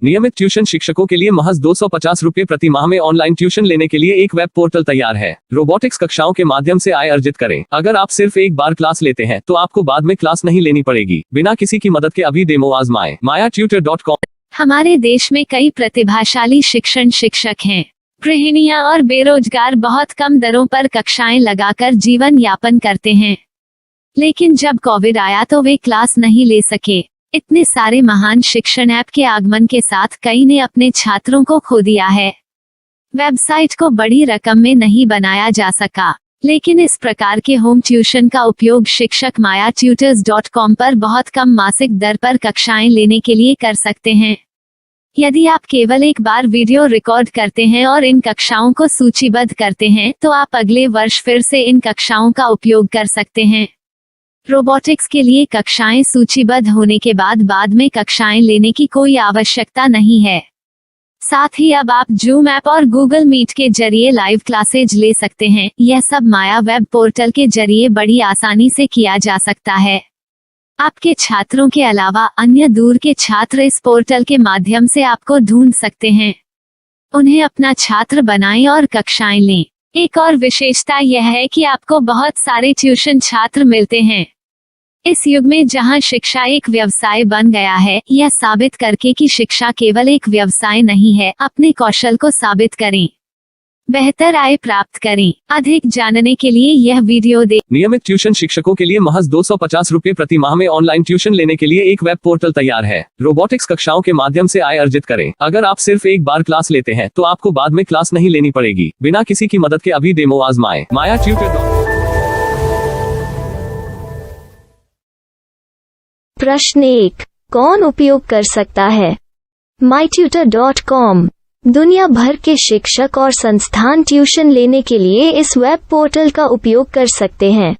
नियमित ट्यूशन शिक्षकों के लिए महज 250 रुपए प्रति माह में ऑनलाइन ट्यूशन लेने के लिए एक वेब पोर्टल तैयार है। रोबोटिक्स कक्षाओं के माध्यम से आय अर्जित करें। अगर आप सिर्फ एक बार क्लास लेते हैं तो आपको बाद में क्लास नहीं लेनी पड़ेगी। बिना किसी की मदद के अभी डेमो आजमाएं। mayatutor.com। हमारे देश में कई प्रतिभाशाली शिक्षक हैं। गृहिणियां और बेरोजगार बहुत कम दरों पर कक्षाएं लगाकर जीवन यापन करते हैं, लेकिन जब कोविड आया तो वे क्लास नहीं ले सके। इतने सारे महान शिक्षण ऐप के आगमन के साथ कई ने अपने छात्रों को खो दिया है। वेबसाइट को बड़ी रकम में नहीं बनाया जा सका, लेकिन इस प्रकार के होम ट्यूशन का उपयोग शिक्षक mayatutors.com पर बहुत कम मासिक दर पर कक्षाएं लेने के लिए कर सकते हैं। यदि आप केवल एक बार वीडियो रिकॉर्ड करते हैं और इन कक्षाओं को सूचीबद्ध करते हैं तो आप अगले वर्ष फिर से इन कक्षाओं का उपयोग कर सकते हैं। रोबोटिक्स के लिए कक्षाएं सूचीबद्ध होने के बाद में कक्षाएं लेने की कोई आवश्यकता नहीं है। साथ ही अब आप जूम ऐप और गूगल मीट के जरिए लाइव क्लासेज ले सकते हैं। यह सब माया वेब पोर्टल के जरिए बड़ी आसानी से किया जा सकता है। आपके छात्रों के अलावा अन्य दूर के छात्र इस पोर्टल के माध्यम से आपको ढूंढ सकते हैं। उन्हें अपना छात्र बनाएं और कक्षाएं लें। एक और विशेषता यह है कि आपको बहुत सारे ट्यूशन छात्र मिलते हैं। इस युग में जहां शिक्षा एक व्यवसाय बन गया है, यह साबित करके कि शिक्षा केवल एक व्यवसाय नहीं है, अपने कौशल को साबित करें, बेहतर आय प्राप्त करें। अधिक जानने के लिए यह वीडियो देखें। नियमित ट्यूशन शिक्षकों के लिए महज 250 रुपए प्रति माह में ऑनलाइन ट्यूशन लेने के लिए एक वेब पोर्टल तैयार है। रोबोटिक्स कक्षाओं के माध्यम से आय अर्जित करें। अगर आप सिर्फ एक बार क्लास लेते हैं तो आपको बाद में क्लास नहीं लेनी पड़ेगी। बिना किसी की मदद के अभी डेमो आजमाएं। mayatutor.com। प्रश्न 1, कौन उपयोग कर सकता है? mytutor.com दुनिया भर के शिक्षक और संस्थान ट्यूशन लेने के लिए इस वेब पोर्टल का उपयोग कर सकते हैं।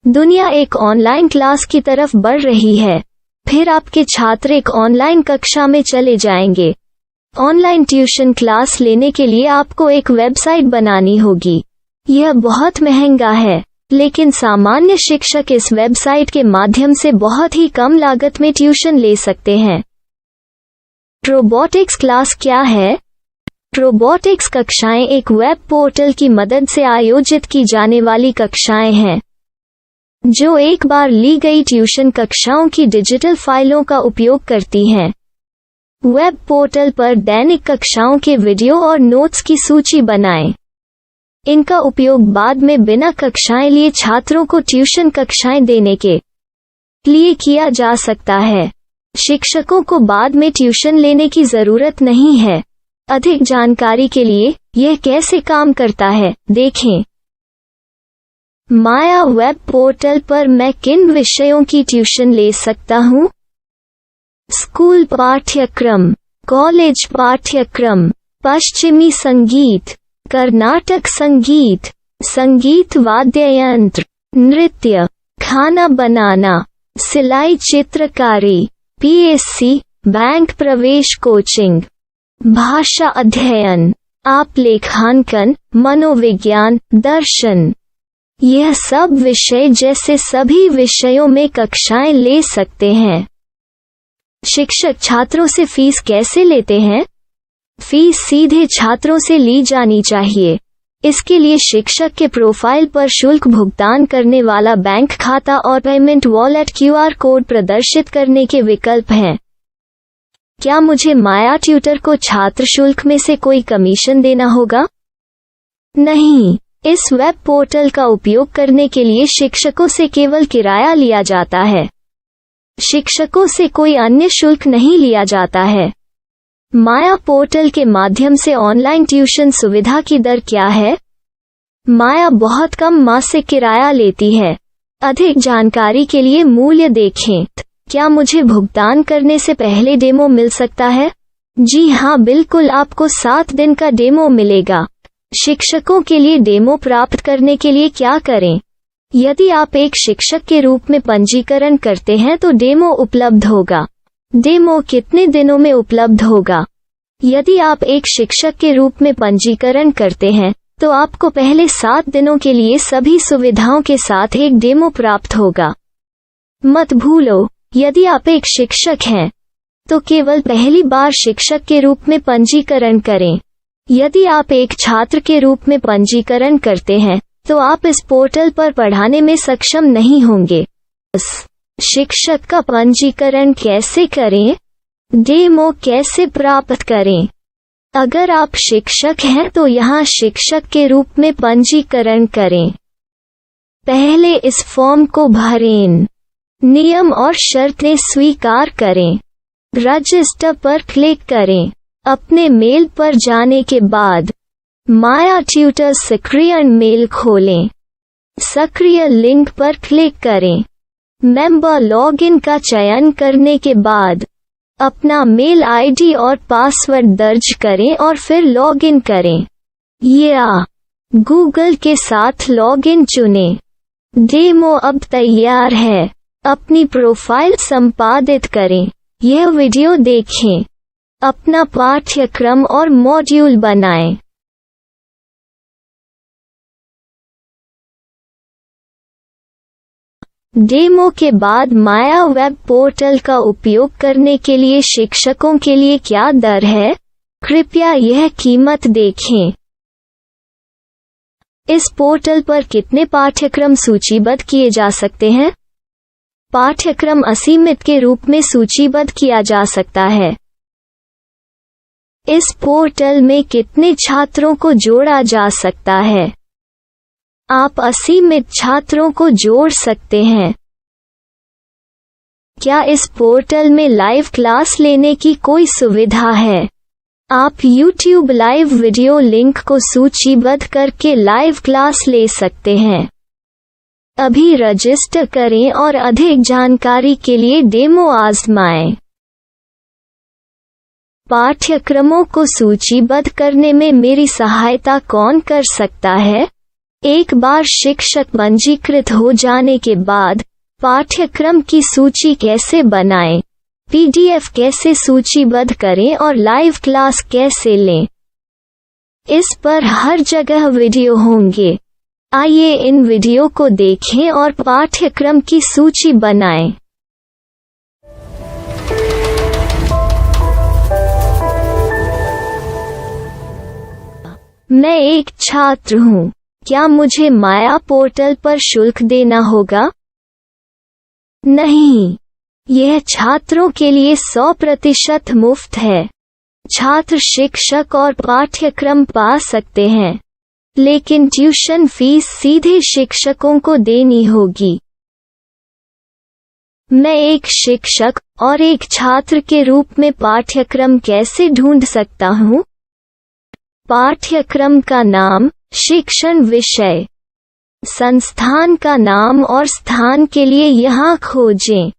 दुनिया एक ऑनलाइन क्लास की तरफ बढ़ रही है। फिर आपके छात्र एक ऑनलाइन कक्षा में चले जाएंगे। ऑनलाइन ट्यूशन क्लास लेने के लिए आपको एक वेबसाइट बनानी होगी। यह बहुत महंगा है, लेकिन सामान्य शिक्षक इस वेबसाइट के माध्यम से बहुत ही कम लागत में ट्यूशन ले सकते हैं। रोबोटिक्स क्लास क्या है? रोबोटिक्स कक्षाएं एक वेब पोर्टल की मदद से आयोजित की जाने वाली कक्षाएं हैं, जो एक बार ली गई ट्यूशन कक्षाओं की डिजिटल फाइलों का उपयोग करती हैं। वेब पोर्टल पर दैनिक कक्षाओं के वीडियो और नोट्स की सूची बनाएं। इनका उपयोग बाद में बिना कक्षाएं लिए छात्रों को ट्यूशन कक्षाएं देने के लिए किया जा सकता है। शिक्षकों को बाद में ट्यूशन लेने की जरूरत नहीं है। अधिक जानकारी के लिए यह कैसे काम करता है, देखें। माया वेब पोर्टल पर मैं किन विषयों की ट्यूशन ले सकता हूँ? स्कूल पाठ्यक्रम, कॉलेज पाठ्यक्रम, पश्चिमी संगीत, कर्नाटक संगीत, संगीत वाद्य यंत्र, नृत्य, खाना बनाना, सिलाई चित्रकारी, पीएससी, बैंक प्रवेश कोचिंग, भाषा अध्ययन, आप लेखांकन, मनोविज्ञान, दर्शन। यह सब विषय जैसे सभी विषयों में कक्षाएं ले सकते हैं। शिक्षक छात्रों से फीस कैसे लेते हैं? फीस सीधे छात्रों से ली जानी चाहिए। इसके लिए शिक्षक के प्रोफाइल पर शुल्क भुगतान करने वाला बैंक खाता और पेमेंट वॉलेट क्यूआर कोड प्रदर्शित करने के विकल्प हैं। क्या मुझे माया ट्यूटर को छात्र शुल्क में से कोई कमीशन देना होगा? नहीं, इस वेब पोर्टल का उपयोग करने के लिए शिक्षकों से केवल किराया लिया जाता है। शिक्षकों से कोई अन्य शुल्क नहीं लिया जाता है। माया पोर्टल के माध्यम से ऑनलाइन ट्यूशन सुविधा की दर क्या है? माया बहुत कम मासिक किराया लेती है। अधिक जानकारी के लिए मूल्य देखें। क्या मुझे भुगतान करने से पहले डेमो मिल सकता है? जी हाँ, बिल्कुल, आपको 7 दिन का डेमो मिलेगा। शिक्षकों के लिए डेमो प्राप्त करने के लिए क्या करें? यदि आप एक शिक्षक के रूप में पंजीकरण करते हैं तो डेमो उपलब्ध होगा। डेमो कितने दिनों में उपलब्ध होगा? यदि आप एक शिक्षक के रूप में पंजीकरण करते हैं तो आपको पहले 7 दिनों के लिए सभी सुविधाओं के साथ एक डेमो प्राप्त होगा। मत भूलो, यदि आप एक शिक्षक हैं तो केवल पहली बार शिक्षक के रूप में पंजीकरण करें। यदि आप एक छात्र के रूप में पंजीकरण करते हैं तो आप इस पोर्टल पर पढ़ाने में सक्षम नहीं होंगे। शिक्षक का पंजीकरण कैसे करें? डेमो कैसे प्राप्त करें? अगर आप शिक्षक हैं तो यहाँ शिक्षक के रूप में पंजीकरण करें। पहले इस फॉर्म को भरें। नियम और शर्तें स्वीकार करें। रजिस्टर पर क्लिक करें। अपने मेल पर जाने के बाद माया ट्यूटर सक्रिय मेल खोलें। सक्रिय लिंक पर क्लिक करें। मेंबर लॉगिन का चयन करने के बाद अपना मेल आईडी और पासवर्ड दर्ज करें और फिर लॉगिन करें या गूगल के साथ लॉगिन चुनें। डेमो अब तैयार है। अपनी प्रोफाइल संपादित करें। यह वीडियो देखें। अपना पाठ्यक्रम और मॉड्यूल बनाएं। डेमो के बाद माया वेब पोर्टल का उपयोग करने के लिए शिक्षकों के लिए क्या दर है? कृपया यह कीमत देखें। इस पोर्टल पर कितने पाठ्यक्रम सूचीबद्ध किए जा सकते हैं? पाठ्यक्रम असीमित के रूप में सूचीबद्ध किया जा सकता है। इस पोर्टल में कितने छात्रों को जोड़ा जा सकता है? आप असीमित छात्रों को जोड़ सकते हैं। क्या इस पोर्टल में लाइव क्लास लेने की कोई सुविधा है? आप YouTube लाइव वीडियो लिंक को सूचीबद्ध करके लाइव क्लास ले सकते हैं। अभी रजिस्टर करें और अधिक जानकारी के लिए डेमो आजमाएं। पाठ्यक्रमों को सूचीबद्ध करने में मेरी सहायता कौन कर सकता है? एक बार शिक्षक पंजीकृत हो जाने के बाद पाठ्यक्रम की सूची कैसे बनाएं, PDF कैसे सूचीबद्ध करें और लाइव क्लास कैसे लें, इस पर हर जगह वीडियो होंगे। आइए इन वीडियो को देखें और पाठ्यक्रम की सूची बनाएं। मैं एक छात्र हूँ। क्या मुझे माया पोर्टल पर शुल्क देना होगा? नहीं, यह छात्रों के लिए 100% मुफ्त है। छात्र शिक्षक और पाठ्यक्रम पा सकते हैं, लेकिन ट्यूशन फीस सीधे शिक्षकों को देनी होगी। मैं एक शिक्षक और एक छात्र के रूप में पाठ्यक्रम कैसे ढूंढ सकता हूँ? पाठ्यक्रम का नाम, शिक्षण विषय, संस्थान का नाम और स्थान के लिए यहाँ खोजें।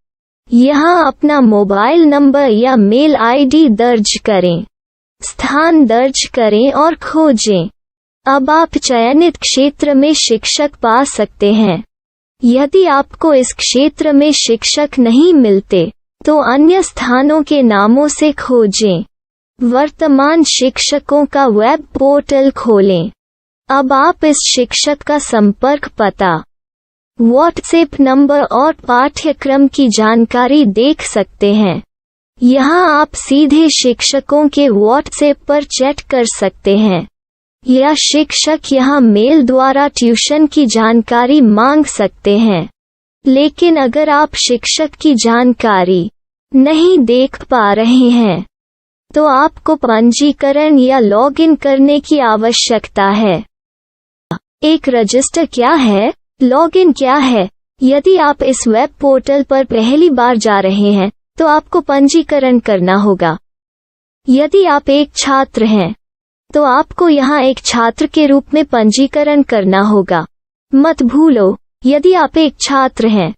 यहाँ अपना मोबाइल नंबर या मेल आईडी दर्ज करें। स्थान दर्ज करें और खोजें। अब आप चयनित क्षेत्र में शिक्षक पा सकते हैं। यदि आपको इस क्षेत्र में शिक्षक नहीं मिलते, तो अन्य स्थानों के नामों से खोजें। वर्तमान शिक्षकों का वेब पोर्टल खोलें। अब आप इस शिक्षक का संपर्क पता, व्हाट्सएप नंबर और पाठ्यक्रम की जानकारी देख सकते हैं। यहाँ आप सीधे शिक्षकों के व्हाट्सएप पर चैट कर सकते हैं या शिक्षक यहाँ मेल द्वारा ट्यूशन की जानकारी मांग सकते हैं। लेकिन अगर आप शिक्षक की जानकारी नहीं देख पा रहे हैं, तो आपको पंजीकरण या लॉगिन करने की आवश्यकता है। एक रजिस्टर क्या है? लॉगिन क्या है? यदि आप इस वेब पोर्टल पर पहली बार जा रहे हैं, तो आपको पंजीकरण करना होगा। यदि आप एक छात्र हैं, तो आपको यहाँ एक छात्र के रूप में पंजीकरण करना होगा। मत भूलो, यदि आप एक छात्र हैं,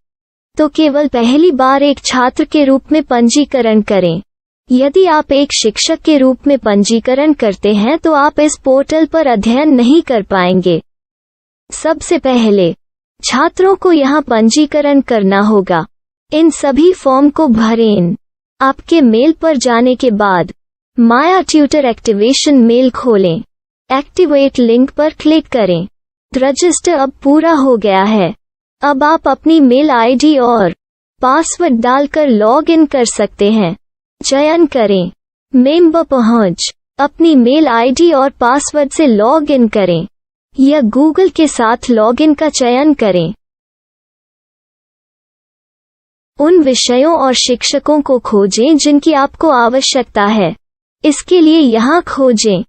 तो केवल पहली बार एक छात्र के रूप में पंजीकरण करें। यदि आप एक शिक्षक के रूप में पंजीकरण करते हैं तो आप इस पोर्टल पर अध्ययन नहीं कर पाएंगे। सबसे पहले छात्रों को यहाँ पंजीकरण करना होगा। इन सभी फॉर्म को भरें। आपके मेल पर जाने के बाद माया ट्यूटर एक्टिवेशन मेल खोलें। एक्टिवेट लिंक पर क्लिक करें। रजिस्टर अब पूरा हो गया है। अब आप अपनी मेल आईडी और पासवर्ड डालकर लॉग इन कर सकते हैं। चयन करें। मेंबर पहुंच। अपनी मेल आईडी और पासवर्ड से लॉग इन करें या गूगल के साथ लॉगिन का चयन करें। उन विषयों और शिक्षकों को खोजें जिनकी आपको आवश्यकता है। इसके लिए यहाँ खोजें।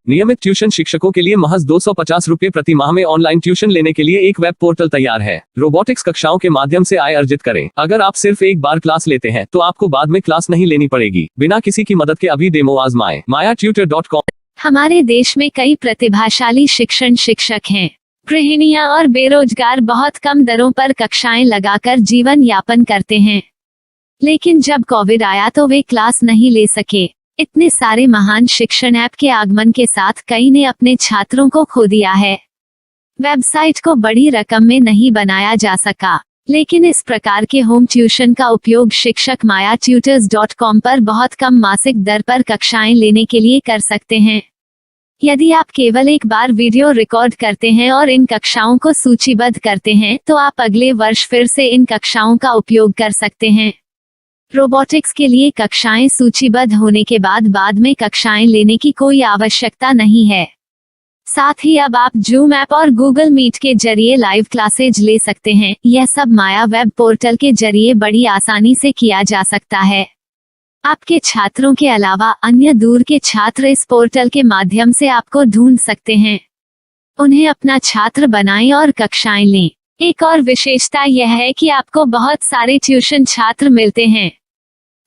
नियमित ट्यूशन शिक्षकों के लिए महज 250 रुपए प्रति माह में ऑनलाइन ट्यूशन लेने के लिए एक वेब पोर्टल तैयार है। रोबोटिक्स कक्षाओं के माध्यम से आय अर्जित करें। अगर आप सिर्फ एक बार क्लास लेते हैं तो आपको बाद में क्लास नहीं लेनी पड़ेगी। बिना किसी की मदद के अभी डेमो आजमाएं। MayaTutor.com। हमारे देश में कई प्रतिभाशाली शिक्षण शिक्षक हैं। गृहिणियां और बेरोजगार बहुत कम दरों पर कक्षाएं लगाकर जीवन यापन करते हैं, लेकिन जब कोविड आया तो वे क्लास नहीं ले सके। इतने सारे महान शिक्षण ऐप के आगमन के साथ कई ने अपने छात्रों को खो दिया है। वेबसाइट को बड़ी रकम में नहीं बनाया जा सका, लेकिन इस प्रकार के होम ट्यूशन का उपयोग शिक्षक MayaTutors.com पर बहुत कम मासिक दर पर कक्षाएं लेने के लिए कर सकते हैं। यदि आप केवल एक बार वीडियो रिकॉर्ड करते हैं और इन कक्षाओं को सूचीबद्ध करते हैं तो आप अगले वर्ष फिर से इन कक्षाओं का उपयोग कर सकते हैं। रोबोटिक्स के लिए कक्षाएं सूचीबद्ध होने के बाद में कक्षाएं लेने की कोई आवश्यकता नहीं है। साथ ही अब आप जूम ऐप और गूगल मीट के जरिए लाइव क्लासेज ले सकते हैं। यह सब माया वेब पोर्टल के जरिए बड़ी आसानी से किया जा सकता है। आपके छात्रों के अलावा अन्य दूर के छात्र इस पोर्टल के माध्यम से आपको ढूंढ सकते हैं। उन्हें अपना छात्र बनाएं और कक्षाएं लें। एक और विशेषता यह है कि आपको बहुत सारे ट्यूशन छात्र मिलते हैं।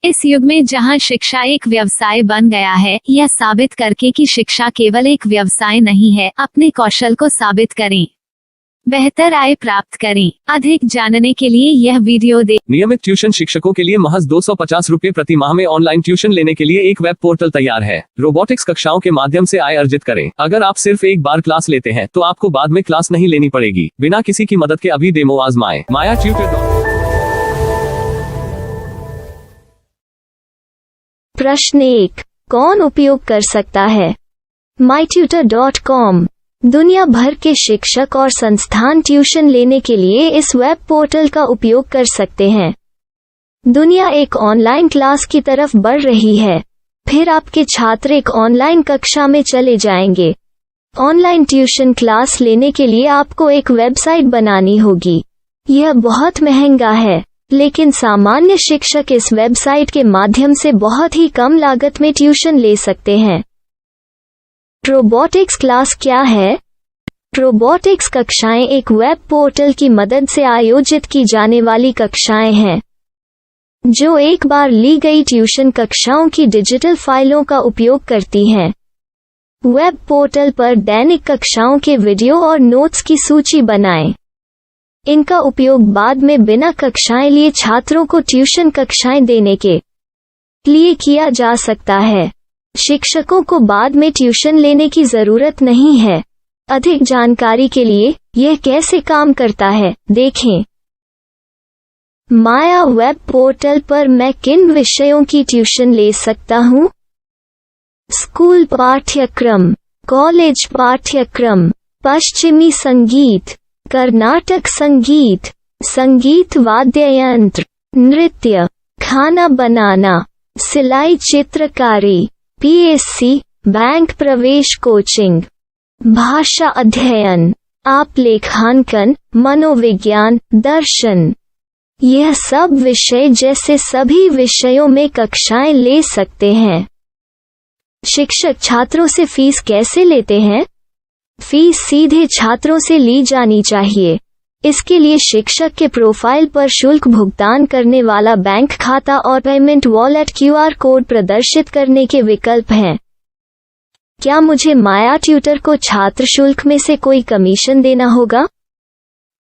इस युग में जहां शिक्षा एक व्यवसाय बन गया है, यह साबित करके कि शिक्षा केवल एक व्यवसाय नहीं है, अपने कौशल को साबित करें, बेहतर आय प्राप्त करें। अधिक जानने के लिए यह वीडियो देखें। नियमित ट्यूशन शिक्षकों के लिए महज 250 रुपए प्रति माह में ऑनलाइन ट्यूशन लेने के लिए एक वेब पोर्टल तैयार है। रोबोटिक्स कक्षाओं के माध्यम से आय अर्जित करें। अगर आप सिर्फ एक बार क्लास लेते हैं तो आपको बाद में क्लास नहीं लेनी पड़ेगी। बिना किसी की मदद के अभी डेमो आजमाएं। MayaTutor। प्रश्न 1, कौन उपयोग कर सकता है? MyTutor.com। दुनिया भर के शिक्षक और संस्थान ट्यूशन लेने के लिए इस वेब पोर्टल का उपयोग कर सकते हैं। दुनिया एक ऑनलाइन क्लास की तरफ बढ़ रही है। फिर आपके छात्र एक ऑनलाइन कक्षा में चले जाएंगे। ऑनलाइन ट्यूशन क्लास लेने के लिए आपको एक वेबसाइट बनानी होगी। यह बहुत महंगा है, लेकिन सामान्य शिक्षक इस वेबसाइट के माध्यम से बहुत ही कम लागत में ट्यूशन ले सकते हैं। रोबोटिक्स क्लास क्या है? रोबोटिक्स कक्षाएं एक वेब पोर्टल की मदद से आयोजित की जाने वाली कक्षाएं हैं, जो एक बार ली गई ट्यूशन कक्षाओं की डिजिटल फाइलों का उपयोग करती हैं। वेब पोर्टल पर दैनिक कक्षाओं के वीडियो और नोट्स की सूची बनाएं। इनका उपयोग बाद में बिना कक्षाएं लिए छात्रों को ट्यूशन कक्षाएं देने के लिए किया जा सकता है। शिक्षकों को बाद में ट्यूशन लेने की जरूरत नहीं है। अधिक जानकारी के लिए यह कैसे काम करता है, देखें। माया वेब पोर्टल पर मैं किन विषयों की ट्यूशन ले सकता हूँ? स्कूल पाठ्यक्रम, कॉलेज पाठ्यक्रम, पश्चिमी संगीत, कर्नाटक संगीत, संगीत वाद्य यंत्र, नृत्य, खाना बनाना, सिलाई चित्रकारी, PSC, बैंक प्रवेश कोचिंग, भाषा अध्ययन, आप लेखांकन, मनोविज्ञान, दर्शन। यह सब विषय जैसे सभी विषयों में कक्षाएं ले सकते हैं। शिक्षक छात्रों से फीस कैसे लेते हैं? फीस सीधे छात्रों से ली जानी चाहिए। इसके लिए शिक्षक के प्रोफाइल पर शुल्क भुगतान करने वाला बैंक खाता और पेमेंट वॉलेट QR कोड प्रदर्शित करने के विकल्प हैं। क्या मुझे माया ट्यूटर को छात्र शुल्क में से कोई कमीशन देना होगा?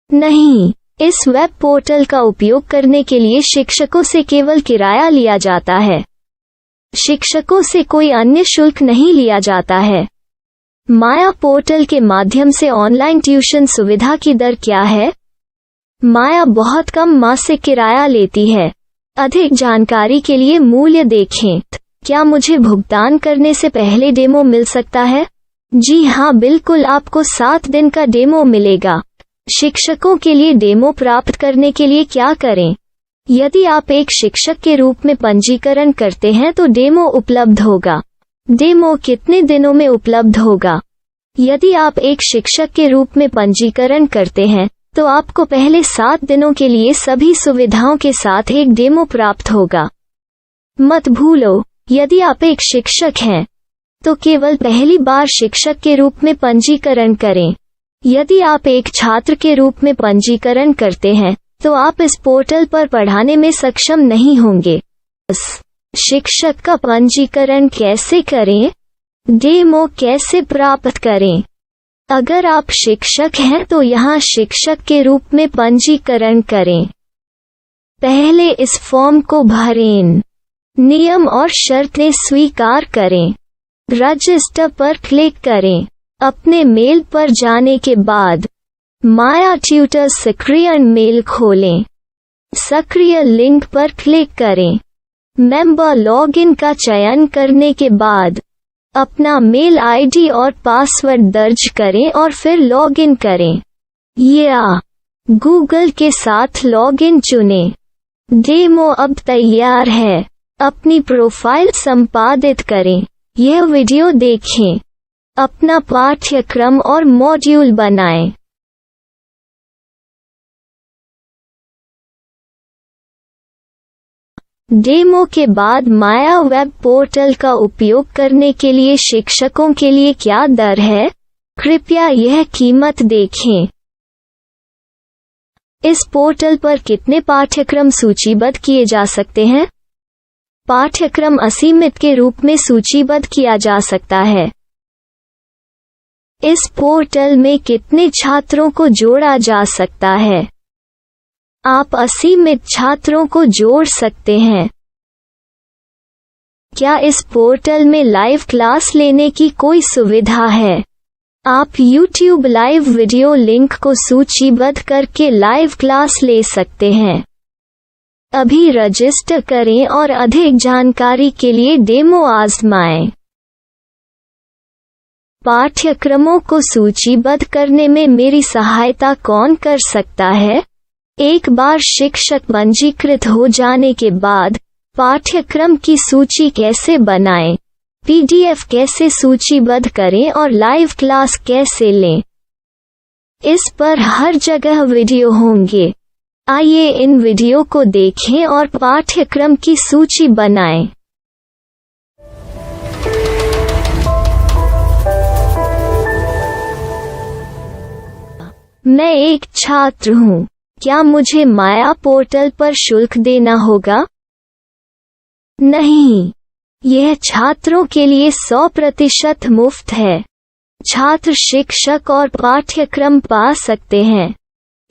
नहीं, इस वेब पोर्टल का उपयोग करने के लिए शिक्षकों से केवल किराया लिया जाता है। शिक्षकों से कोई अन्य शुल्क नहीं लिया जाता है। माया पोर्टल के माध्यम से ऑनलाइन ट्यूशन सुविधा की दर क्या है? माया बहुत कम मासिक किराया लेती है। अधिक जानकारी के लिए मूल्य देखें। क्या मुझे भुगतान करने से पहले डेमो मिल सकता है? जी हाँ, बिल्कुल, आपको 7 दिन का डेमो मिलेगा। शिक्षकों के लिए डेमो प्राप्त करने के लिए क्या करें? यदि आप एक शिक्षक के रूप में पंजीकरण करते हैं तो डेमो उपलब्ध होगा। डेमो कितने दिनों में उपलब्ध होगा? यदि आप एक शिक्षक के रूप में पंजीकरण करते हैं तो आपको पहले 7 दिनों के लिए सभी सुविधाओं के साथ एक डेमो प्राप्त होगा। मत भूलो, यदि आप एक शिक्षक हैं तो केवल पहली बार शिक्षक के रूप में पंजीकरण करें। यदि आप एक छात्र के रूप में पंजीकरण करते हैं तो आप इस पोर्टल पर पढ़ाने में सक्षम नहीं होंगे। शिक्षक का पंजीकरण कैसे करें? डेमो कैसे प्राप्त करें? अगर आप शिक्षक हैं तो यहाँ शिक्षक के रूप में पंजीकरण करें। पहले इस फॉर्म को भरें। नियम और शर्तें स्वीकार करें। रजिस्टर पर क्लिक करें। अपने मेल पर जाने के बाद माया ट्यूटर सक्रिय मेल खोलें। सक्रिय लिंक पर क्लिक करें। मेंबर लॉगिन का चयन करने के बाद अपना मेल आईडी और पासवर्ड दर्ज करें और फिर लॉगिन करें या गूगल के साथ लॉगिन चुनें। डेमो अब तैयार है। अपनी प्रोफाइल संपादित करें। यह वीडियो देखें। अपना पाठ्यक्रम और मॉड्यूल बनाएं। डेमो के बाद माया वेब पोर्टल का उपयोग करने के लिए शिक्षकों के लिए क्या दर है? कृपया यह कीमत देखें। इस पोर्टल पर कितने पाठ्यक्रम सूचीबद्ध किए जा सकते हैं? पाठ्यक्रम असीमित के रूप में सूचीबद्ध किया जा सकता है। इस पोर्टल में कितने छात्रों को जोड़ा जा सकता है? आप असीमित छात्रों को जोड़ सकते हैं। क्या इस पोर्टल में लाइव क्लास लेने की कोई सुविधा है? आप YouTube लाइव वीडियो लिंक को सूचीबद्ध करके लाइव क्लास ले सकते हैं। अभी रजिस्टर करें और अधिक जानकारी के लिए डेमो आजमाएं। पाठ्यक्रमों को सूचीबद्ध करने में मेरी सहायता कौन कर सकता है? एक बार शिक्षक पंजीकृत हो जाने के बाद पाठ्यक्रम की सूची कैसे बनाएं, PDF कैसे सूचीबद्ध करें और लाइव क्लास कैसे लें, इस पर हर जगह वीडियो होंगे। आइए इन वीडियो को देखें और पाठ्यक्रम की सूची बनाएं। मैं एक छात्र हूँ। क्या मुझे माया पोर्टल पर शुल्क देना होगा? नहीं, यह छात्रों के लिए 100% मुफ्त है। छात्र शिक्षक और पाठ्यक्रम पा सकते हैं,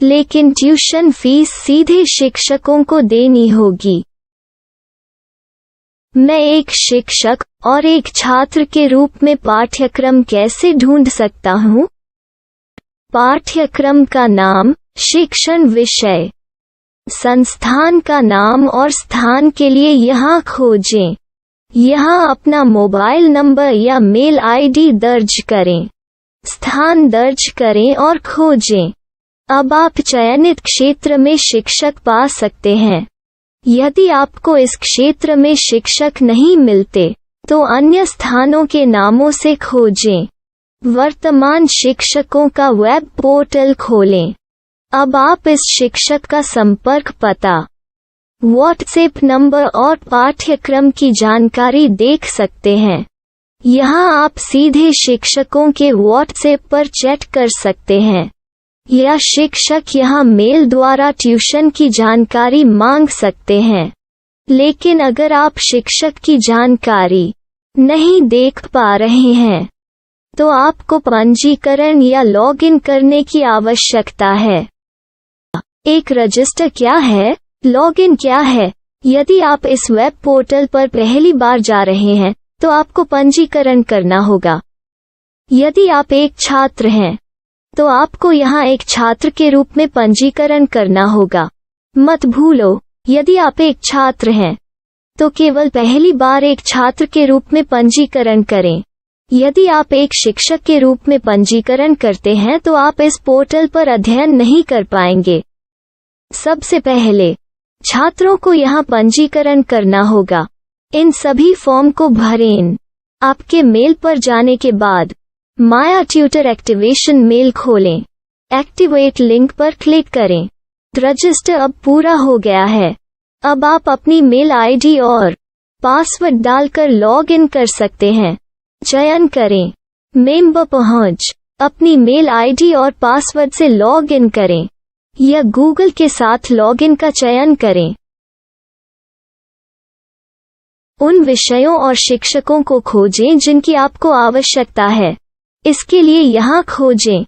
लेकिन ट्यूशन फीस सीधे शिक्षकों को देनी होगी। मैं एक शिक्षक और एक छात्र के रूप में पाठ्यक्रम कैसे ढूंढ सकता हूँ? पाठ्यक्रम का नाम, शिक्षण विषय, संस्थान का नाम और स्थान के लिए यहाँ खोजें। यहाँ अपना मोबाइल नंबर या मेल आईडी दर्ज करें। स्थान दर्ज करें और खोजें। अब आप चयनित क्षेत्र में शिक्षक पा सकते हैं। यदि आपको इस क्षेत्र में शिक्षक नहीं मिलते, तो अन्य स्थानों के नामों से खोजें। वर्तमान शिक्षकों का वेब पोर्टल खोलें। अब आप इस शिक्षक का संपर्क पता, व्हाट्सएप नंबर और पाठ्यक्रम की जानकारी देख सकते हैं। यहाँ आप सीधे शिक्षकों के व्हाट्सएप पर चैट कर सकते हैं या शिक्षक यहाँ मेल द्वारा ट्यूशन की जानकारी मांग सकते हैं। लेकिन अगर आप शिक्षक की जानकारी नहीं देख पा रहे हैं, तो आपको पंजीकरण या लॉगिन करने की आवश्यकता है। एक रजिस्टर क्या है? लॉगिन क्या है? यदि आप इस वेब पोर्टल पर पहली बार जा रहे हैं, तो आपको पंजीकरण करना होगा। यदि आप एक छात्र हैं, तो आपको यहाँ एक छात्र के रूप में पंजीकरण करना होगा। मत भूलो, यदि आप एक छात्र हैं, तो केवल पहली बार एक छात्र के रूप में पंजीकरण करें। यदि आप एक शिक्षक के रूप में पंजीकरण करते हैं तो आप इस पोर्टल पर अध्ययन नहीं कर पाएंगे। सबसे पहले छात्रों को यहाँ पंजीकरण करना होगा। इन सभी फॉर्म को भरें। आपके मेल पर जाने के बाद माया ट्यूटर एक्टिवेशन मेल खोलें। एक्टिवेट लिंक पर क्लिक करें। रजिस्टर अब पूरा हो गया है। अब आप अपनी मेल आईडी और पासवर्ड डालकर लॉग इन कर सकते हैं। चयन करें। मेंबर पहुंच। अपनी मेल आईडी और पासवर्ड से लॉग इन करें या गूगल के साथ लॉगिन का चयन करें। उन विषयों और शिक्षकों को खोजें जिनकी आपको आवश्यकता है। इसके लिए यहाँ खोजें।